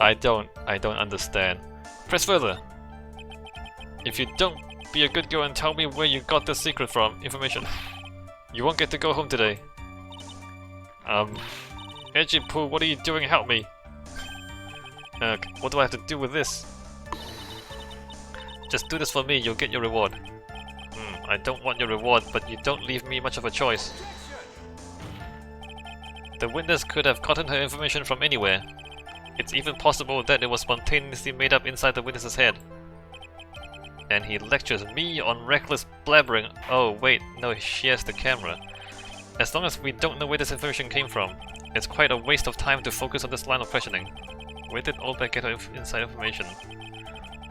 I don't understand. Press further. If you don't be a good girl and tell me where you got this secret from, information, you won't get to go home today. Edgy Poo, what are you doing? Help me. What do I have to do with this? Just do this for me, you'll get your reward. I don't want your reward, but you don't leave me much of a choice. The witness could have gotten her information from anywhere. It's even possible that it was spontaneously made up inside the witness's head. And he lectures me on reckless blabbering. Oh wait, no, she has the camera. As long as we don't know where this information came from, it's quite a waste of time to focus on this line of questioning. Where did Olbeck get her inside information?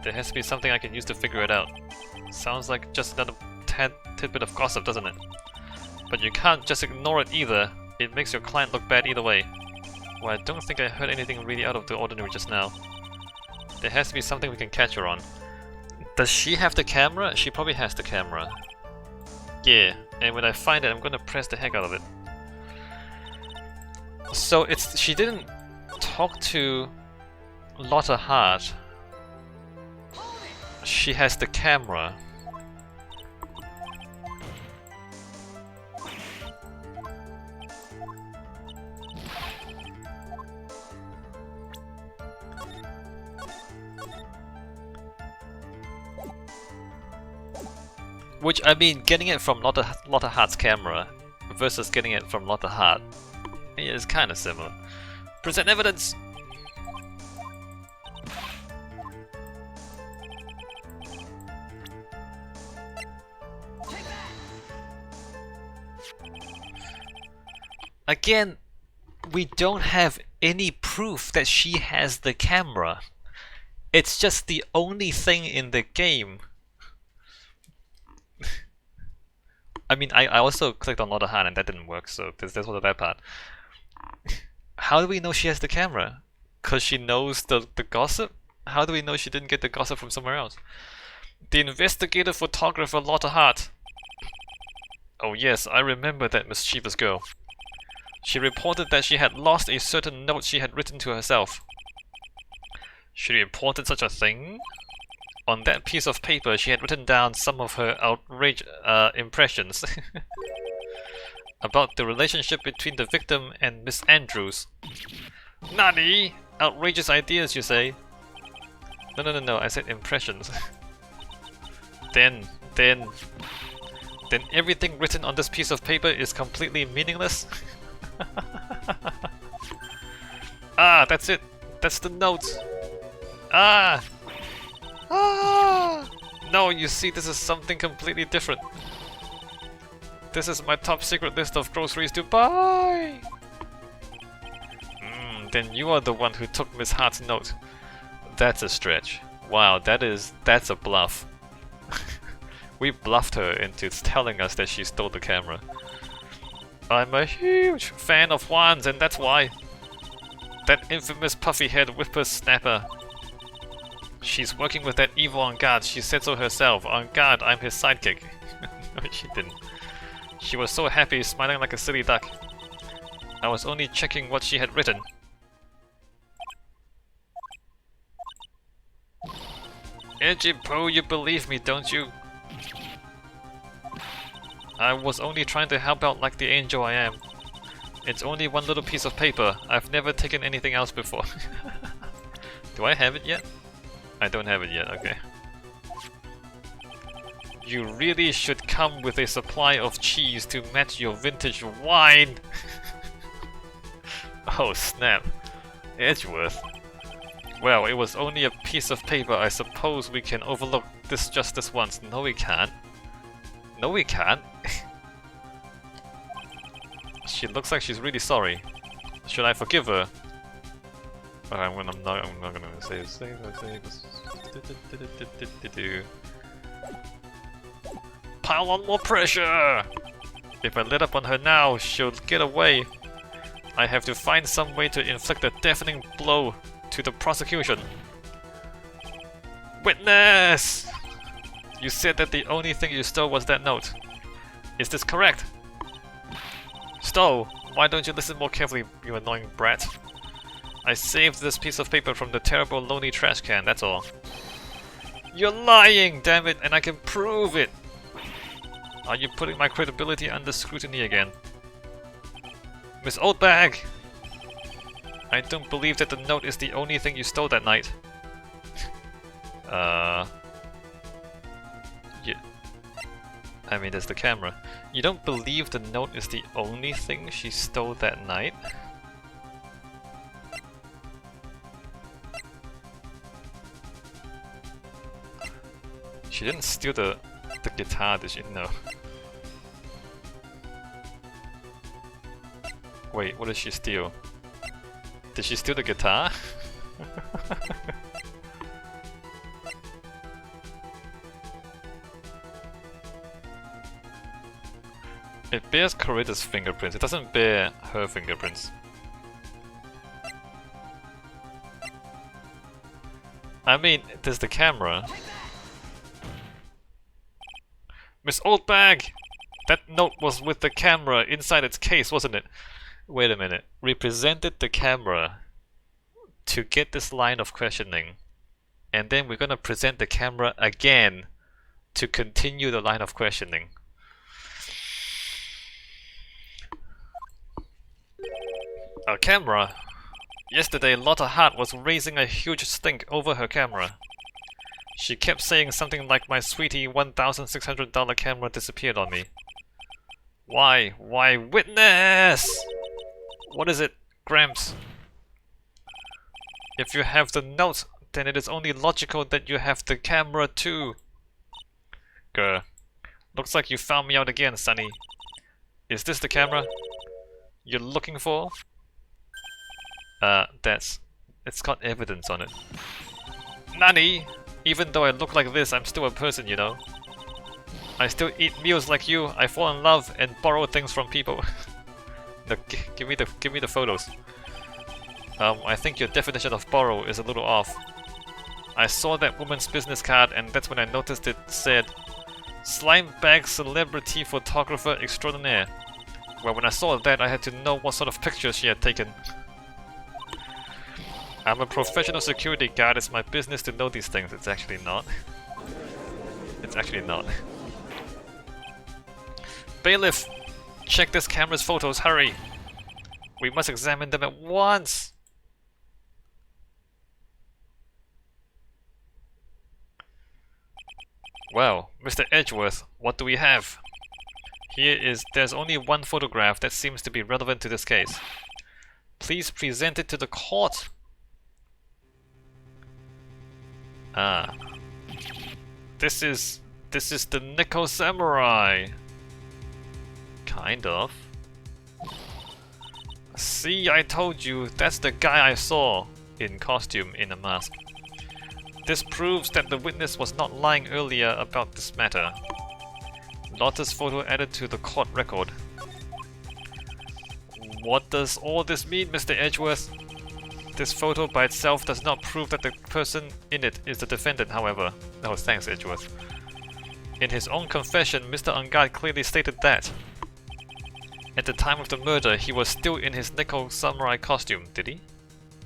There has to be something I can use to figure it out. Sounds like just another tidbit of gossip, doesn't it? But you can't just ignore it either. It makes your client look bad either way. Well, I don't think I heard anything really out of the ordinary just now. There has to be something we can catch her on. Does she have the camera? She probably has the camera. Yeah, and when I find it, I'm gonna press the heck out of it. So she didn't talk to Lotta Hart. She has the camera. Which, I mean, getting it from Lotta Hart's camera versus getting it from Lotta Hart is kind of similar. Present evidence! Again, we don't have any proof that she has the camera. It's just the only thing in the game. I mean, I also clicked on Lotta Hart and that didn't work, so this was the bad part. How do we know she has the camera? Because she knows the gossip? How do we know she didn't get the gossip from somewhere else? The investigative photographer Lotta Hart. Oh yes, I remember that mischievous girl. She reported that she had lost a certain note she had written to herself. She reported such a thing? On that piece of paper, she had written down some of her outrage impressions about the relationship between the victim and Miss Andrews. Nani? Outrageous ideas, you say? No, I said impressions. Then everything written on this piece of paper is completely meaningless? Ah, that's it. That's the note. Ah! No, you see, this is something completely different. This is my top secret list of groceries to buy! Then you are the one who took Miss Hart's note. That's a stretch. Wow, that's a bluff. We bluffed her into telling us that she stole the camera. I'm a huge fan of Juan's, and that's why. That infamous puffy-head whippersnapper. She's working with that evil on guard. She said so herself. On guard, I'm his sidekick. No, she didn't. She was so happy, smiling like a silly duck. I was only checking what she had written. Edgy Pro, you believe me, don't you? I was only trying to help out like the angel I am. It's only one little piece of paper. I've never taken anything else before. Do I have it yet? I don't have it yet, okay. You really should come with a supply of cheese to match your vintage wine! Oh snap. Edgeworth. Well, it was only a piece of paper. I suppose we can overlook this just this once. No we can't. No we can't. She looks like she's really sorry. Should I forgive her? I'm not gonna say. Pile on more pressure! If I let up on her now, she'll get away. I have to find some way to inflict a deafening blow to the prosecution. Witness! You said that the only thing you stole was that note. Is this correct? Stole? Why don't you listen more carefully, you annoying brat? I saved this piece of paper from the terrible lonely trash can, that's all. You're lying, damn it, and I can prove it! Are you putting my credibility under scrutiny again? Miss Oldbag! I don't believe that the note is the only thing you stole that night. Yeah. I mean, there's the camera. You don't believe the note is the only thing she stole that night? She didn't steal the guitar, did she? No. Wait, what did she steal? Did she steal the guitar? It bears Coretta's fingerprints, it doesn't bear her fingerprints. I mean, there's the camera. Miss Oldbag! That note was with the camera inside its case, wasn't it? Wait a minute. We presented the camera to get this line of questioning. And then we're gonna present the camera again to continue the line of questioning. A camera? Yesterday, Lotta Hart was raising a huge stink over her camera. She kept saying something like my sweetie $1,600 camera disappeared on me. Why? Why, witness! What is it, Gramps? If you have the note, then it is only logical that you have the camera too. Grr. Looks like you found me out again, Sonny. Is this the camera you're looking for? It's got evidence on it. Nani! Even though I look like this, I'm still a person, you know. I still eat meals like you, I fall in love and borrow things from people. No, give me the photos. I think your definition of borrow is a little off. I saw that woman's business card and that's when I noticed it said Slime Bag Celebrity Photographer Extraordinaire. Well, when I saw that, I had to know what sort of pictures she had taken. I'm a professional security guard, it's my business to know these things. It's actually not. It's actually not. Bailiff! Check this camera's photos, hurry! We must examine them at once! Well, Mr. Edgeworth, what do we have? There's only one photograph that seems to be relevant to this case. Please present it to the court! Ah. This is the Nico Samurai! Kind of. See, I told you, that's the guy I saw in costume in a mask. This proves that the witness was not lying earlier about this matter. Lotta's photo added to the court record. What does all this mean, Mr. Edgeworth? This photo by itself does not prove that the person in it is the defendant, however. Oh, thanks, Edgeworth. In his own confession, Mr. Ungard clearly stated that. At the time of the murder, he was still in his Nico Samurai costume, did he?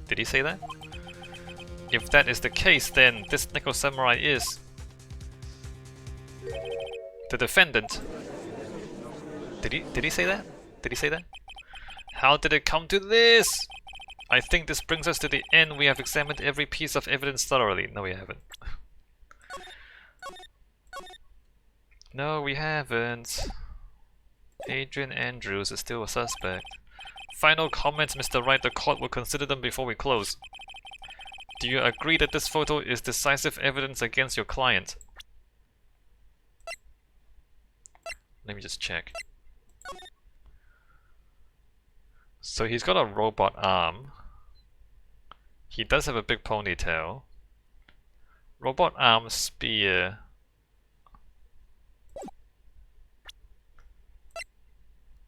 Did he say that? If that is the case, then this Nico Samurai is the defendant. Did he say that? Did he say that? How did it come to this? I think this brings us to the end. We have examined every piece of evidence thoroughly. No, we haven't. No, we haven't. Adrian Andrews is still a suspect. Final comments, Mr. Wright. The court will consider them before we close. Do you agree that this photo is decisive evidence against your client? Let me just check. So he's got a robot arm. He does have a big ponytail. Robot arm, spear.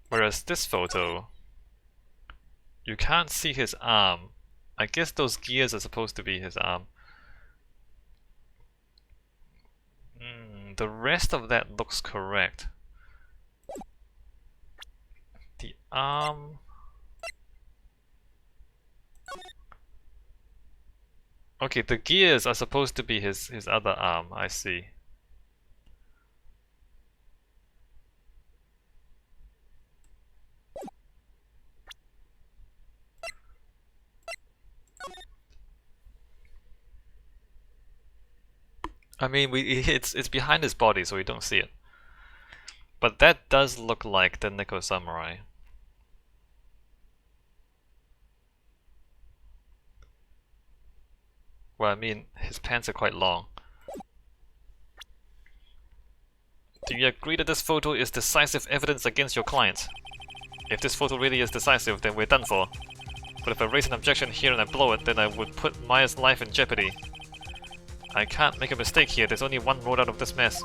Whereas this photo, you can't see his arm. I guess those gears are supposed to be his arm. The rest of that looks correct. The arm... Okay, the gears are supposed to be his other arm, I see. I mean, it's behind his body, so we don't see it. But that does look like the Neko Samurai. Well, I mean, his pants are quite long. Do you agree that this photo is decisive evidence against your client? If this photo really is decisive, then we're done for. But if I raise an objection here and I blow it, then I would put Maya's life in jeopardy. I can't make a mistake here, there's only one road out of this mess.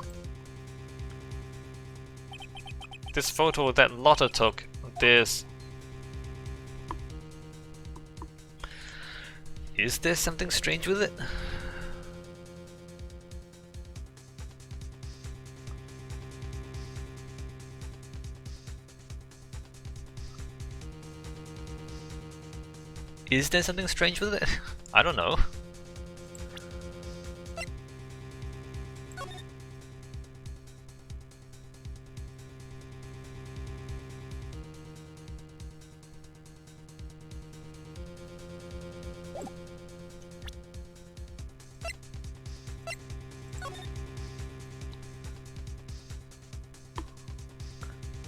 This photo that Lotta took, there's... Is there something strange with it? Is there something strange with it? I don't know.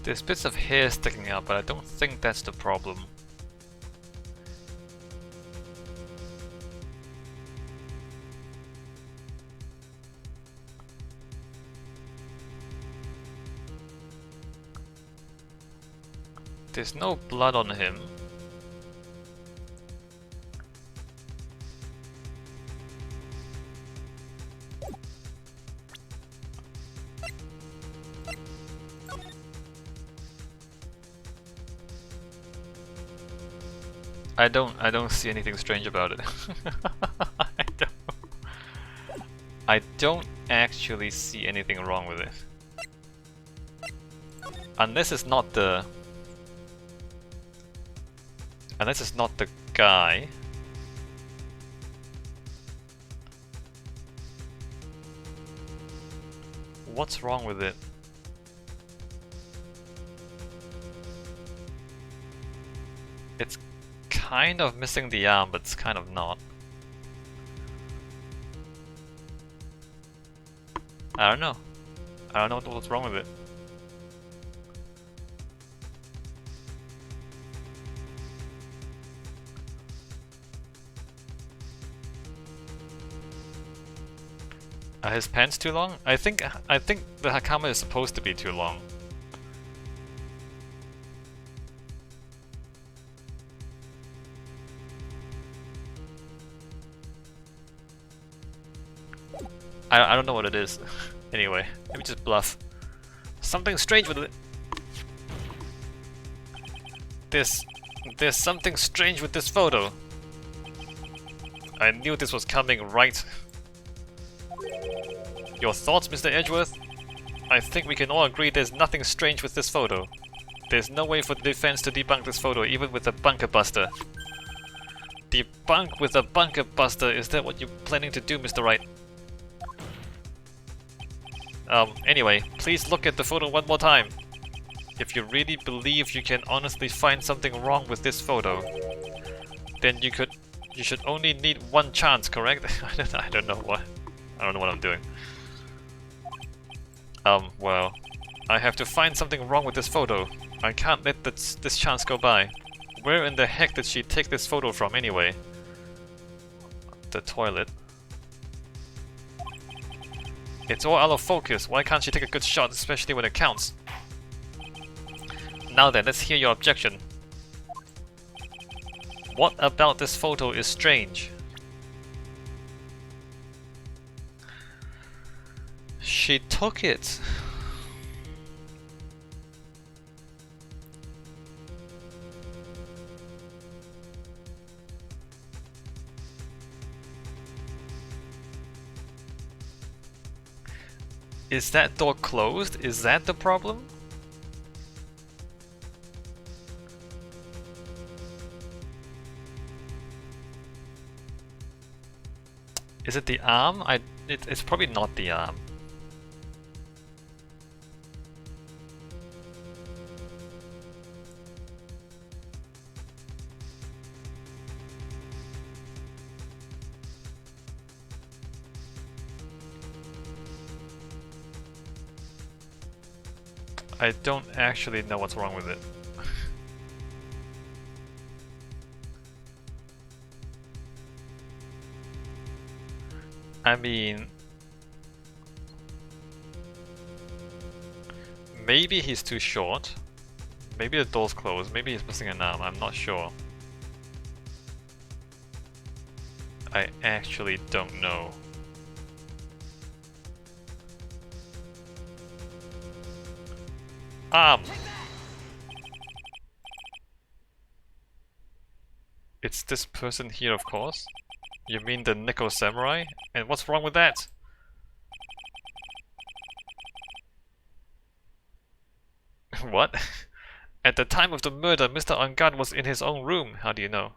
There's bits of hair sticking out, but I don't think that's the problem. There's no blood on him. I don't see anything strange about it. I don't actually see anything wrong with it. Unless it's not the guy. What's wrong with it? It's kind of missing the arm, but it's kind of not. I don't know. I don't know what's wrong with it. Are his pants too long? I think the Hakama is supposed to be too long. I don't know what it is. Anyway, let me just bluff. Something strange with it. There's something strange with this photo. I knew this was coming, right? Your thoughts, Mr. Edgeworth? I think we can all agree there's nothing strange with this photo. There's no way for the defense to debunk this photo, even with a bunker buster. Debunk with a bunker buster? Is that what you're planning to do, Mr. Wright? Anyway, please look at the photo one more time. If you really believe you can honestly find something wrong with this photo, then you should only need one chance, correct? I don't know what I'm doing. Well, I have to find something wrong with this photo. I can't let this chance go by. Where in the heck did she take this photo from anyway? The toilet. It's all out of focus. Why can't she take a good shot, especially when it counts? Now then, let's hear your objection. What about this photo is strange? She took it. Is that door closed? Is that the problem? Is it the arm? It's probably not the arm. I don't actually know what's wrong with it. I mean, maybe he's too short. Maybe the door's closed. Maybe he's missing an arm. I'm not sure. I actually don't know. Arm! It's this person here, of course. You mean the Nico Samurai? And what's wrong with that? What? At the time of the murder, Mr. On Guard was in his own room. How do you know?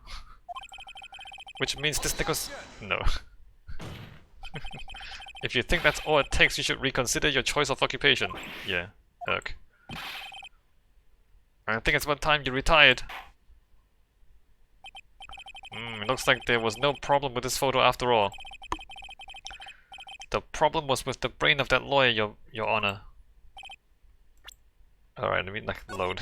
Which means this Nico's... No. If you think that's all it takes, you should reconsider your choice of occupation. Yeah. Ugh. I think it's about time you retired. It looks like there was no problem with this photo after all. The problem was with the brain of that lawyer, Your Honor. Alright, let me load.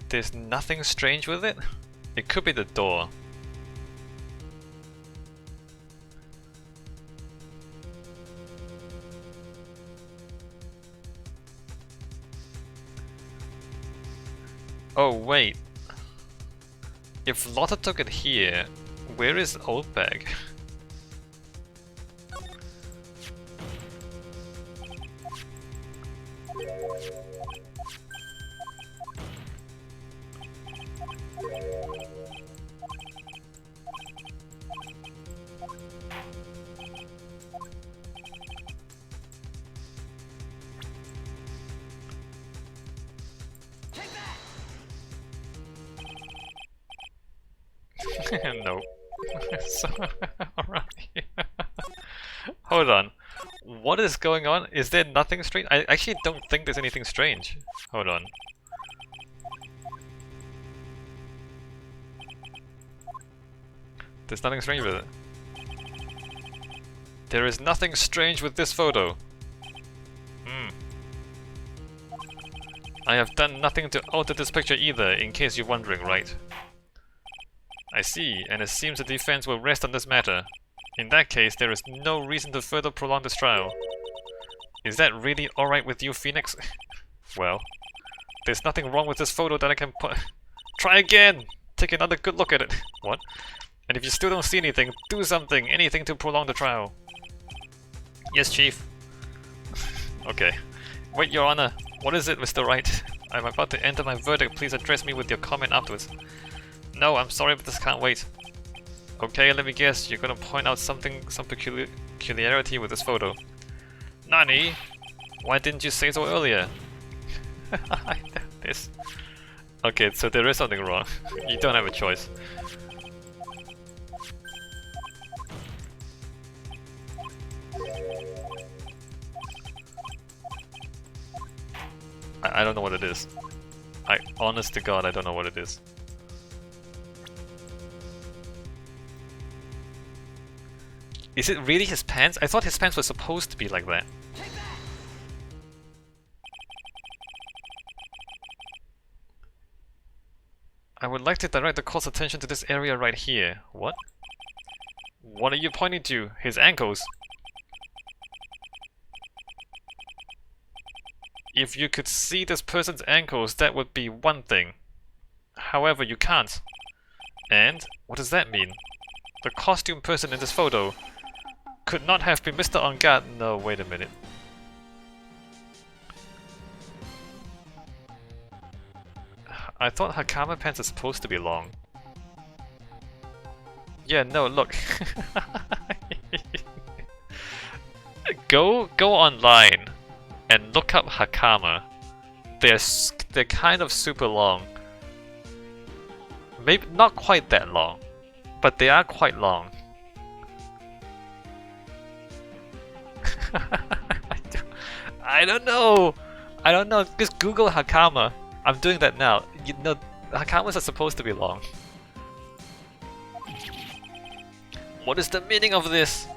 There's nothing strange with it? It could be the door. Oh wait. If Lotta took it here, where is Old Bag? Nope. So, around here. Hold on. What is going on? Is there nothing strange? I actually don't think there's anything strange. Hold on. There's nothing strange with it. There is nothing strange with this photo. I have done nothing to alter this picture either, in case you're wondering, right? I see, and it seems the defense will rest on this matter. In that case, there is no reason to further prolong this trial. Is that really alright with you, Phoenix? Well, there's nothing wrong with this photo that I can put... Try again! Take another good look at it. What? And if you still don't see anything, do something, anything to prolong the trial. Yes, Chief. Okay. Wait, Your Honor. What is it, Mr. Wright? I'm about to enter my verdict. Please address me with your comment afterwards. No, I'm sorry, but this can't wait. Okay, let me guess. You're gonna point out some peculiarity with this photo. Nani? Why didn't you say so earlier? This. Okay, so there is something wrong. You don't have a choice. I don't know what it is. Honest to God, I don't know what it is. Is it really his pants? I thought his pants were supposed to be like that. I would like to direct the court's attention to this area right here. What? What are you pointing to? His ankles? If you could see this person's ankles, that would be one thing. However, you can't. And what does that mean? The costume person in this photo could not have been Mr. On Guard. No, wait a minute. I thought Hakama pants are supposed to be long. Yeah, no, look. Go online and look up Hakama. They're kind of super long. Maybe not quite that long, but they are quite long. I don't know. Just Google Hakama. I'm doing that now. You know, Hakamas are supposed to be long. What is the meaning of this?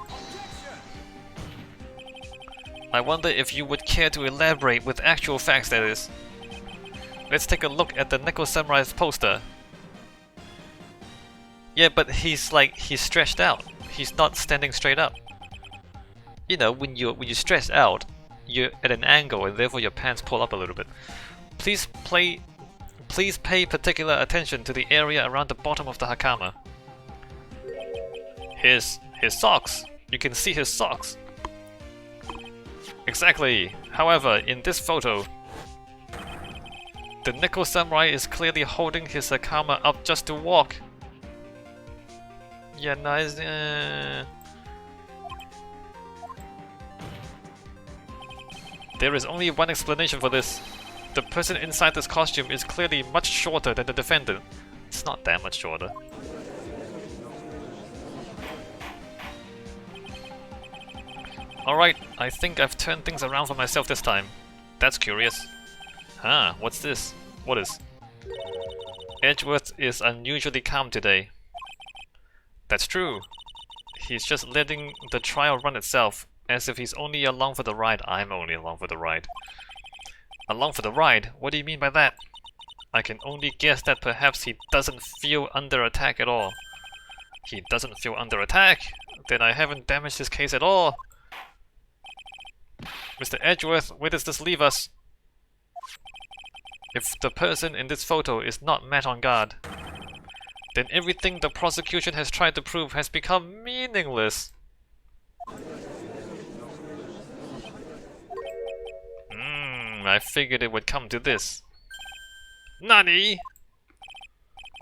I wonder if you would care to elaborate with actual facts, that is. Let's take a look at the Neko Samurai's poster. Yeah, but he's stretched out. He's not standing straight up. You know, when you stretch out, you're at an angle and therefore your pants pull up a little bit. Please pay particular attention to the area around the bottom of the Hakama. His socks. You can see his socks. Exactly. However, in this photo, the Neko Samurai is clearly holding his Hakama up just to walk. Yeah, nice. There is only one explanation for this. The person inside this costume is clearly much shorter than the defendant. It's not that much shorter. Alright, I think I've turned things around for myself this time. That's curious. Huh, what's this? What is? Edgeworth is unusually calm today. That's true. He's just letting the trial run itself, as if he's only along for the ride. I'm only along for the ride. Along for the ride? What do you mean by that? I can only guess that perhaps he doesn't feel under attack at all. He doesn't feel under attack? Then I haven't damaged his case at all. Mr. Edgeworth, where does this leave us? If the person in this photo is not met on guard, then everything the prosecution has tried to prove has become meaningless. I figured it would come to this. Nani?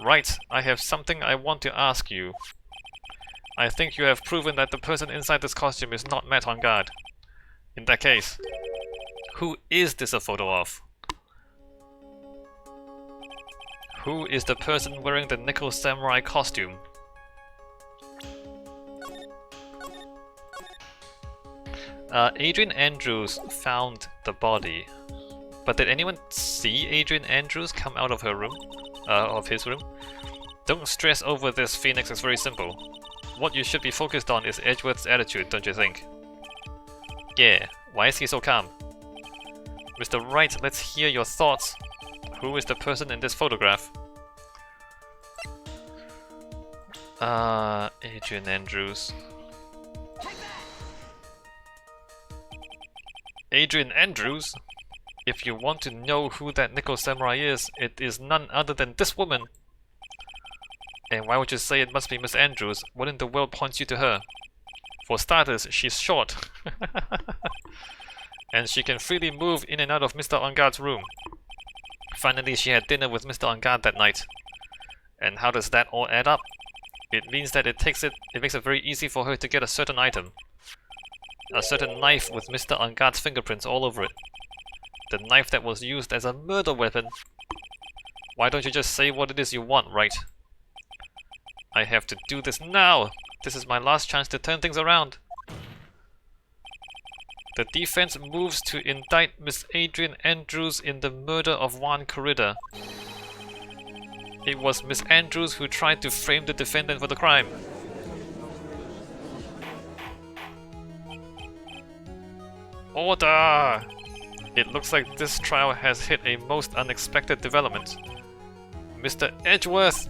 Right, I have something I want to ask you. I think you have proven that the person inside this costume is not met on guard. In that case, who is this a photo of? Who is the person wearing the Neko Samurai costume? Adrian Andrews found the body. But did anyone see Adrian Andrews come out of her room? Of his room? Don't stress over this, Phoenix. It's very simple. What you should be focused on is Edgeworth's attitude, don't you think? Yeah, why is he so calm? Mr. Wright, let's hear your thoughts. Who is the person in this photograph? Adrian Andrews. Adrian Andrews? If you want to know who that Neko Samurai is, it is none other than this woman. And why would you say it must be Miss Andrews? What in the world points you to her? For starters, she's short. And she can freely move in and out of Mr. On Guard's room. Finally, she had dinner with Mr. On Guard that night. And how does that all add up? It means that it makes it very easy for her to get a certain item. A certain knife with Mr. On Guard's fingerprints all over it. The knife that was used as a murder weapon. Why don't you just say what it is you want, Wright? I have to do this now! This is my last chance to turn things around. The defense moves to indict Miss Adrian Andrews in the murder of Juan Corrida. It was Miss Andrews who tried to frame the defendant for the crime. Order! It looks like this trial has hit a most unexpected development. Mr. Edgeworth!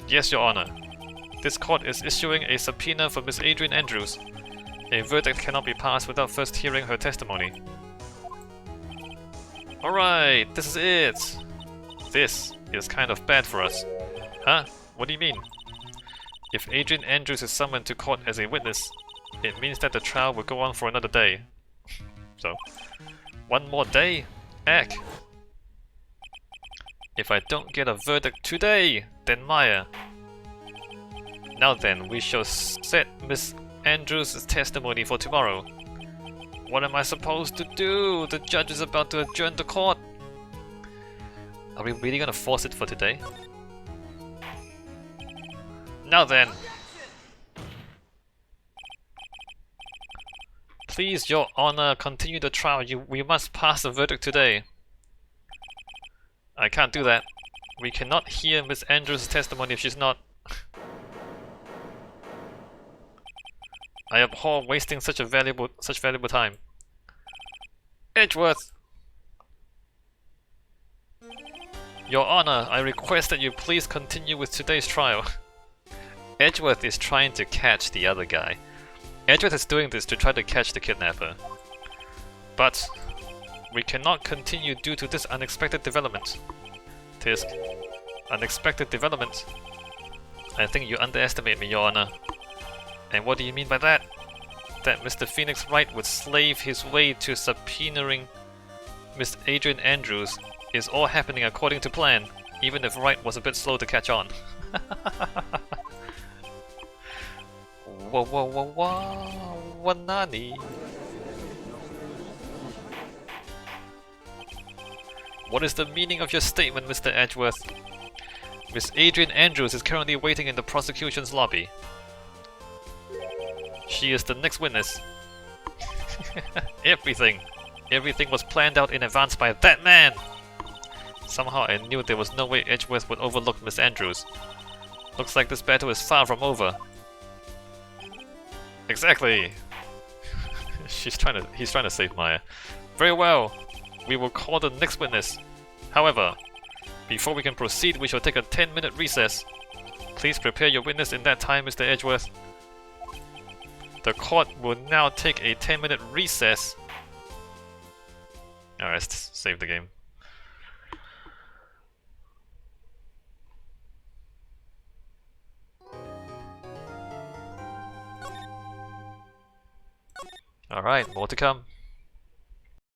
Yes, Your Honor. This court is issuing a subpoena for Miss Adrian Andrews. A verdict cannot be passed without first hearing her testimony. Alright, this is it! This is kind of bad for us. Huh? What do you mean? If Adrian Andrews is summoned to court as a witness, it means that the trial will go on for another day. So, one more day? Heck! If I don't get a verdict today, then Maya. Now then, we shall set Miss Andrews' testimony for tomorrow. What am I supposed to do? The judge is about to adjourn the court. Are we really gonna force it for today? Now then! Please, Your Honor, continue the trial. We must pass a verdict today. I can't do that. We cannot hear Miss Andrews' testimony if she's not. I abhor wasting such valuable time. Edgeworth! Your Honor, I request that you please continue with today's trial. Edgeworth is trying to catch the other guy. Edgeworth is doing this to try to catch the kidnapper. But we cannot continue due to this unexpected development. Tisk. Unexpected development. I think you underestimate me, Your Honor. And what do you mean by that? That Mr. Phoenix Wright would slave his way to subpoenaing Miss Adrian Andrews is all happening according to plan, even if Wright was a bit slow to catch on. Whoa, whoa, whoa, whoa, Wanani. What is the meaning of your statement, Mr. Edgeworth? Miss Adrian Andrews is currently waiting in the prosecution's lobby. She is the next witness. Everything was planned out in advance by that man! Somehow I knew there was no way Edgeworth would overlook Miss Andrews. Looks like this battle is far from over. Exactly! He's trying to save Maya. Very well! We will call the next witness. However, before we can proceed, we shall take a 10-minute recess. Please prepare your witness in that time, Mr. Edgeworth. The court will now take a 10-minute recess. Alright, let's save the game. Alright, more to come.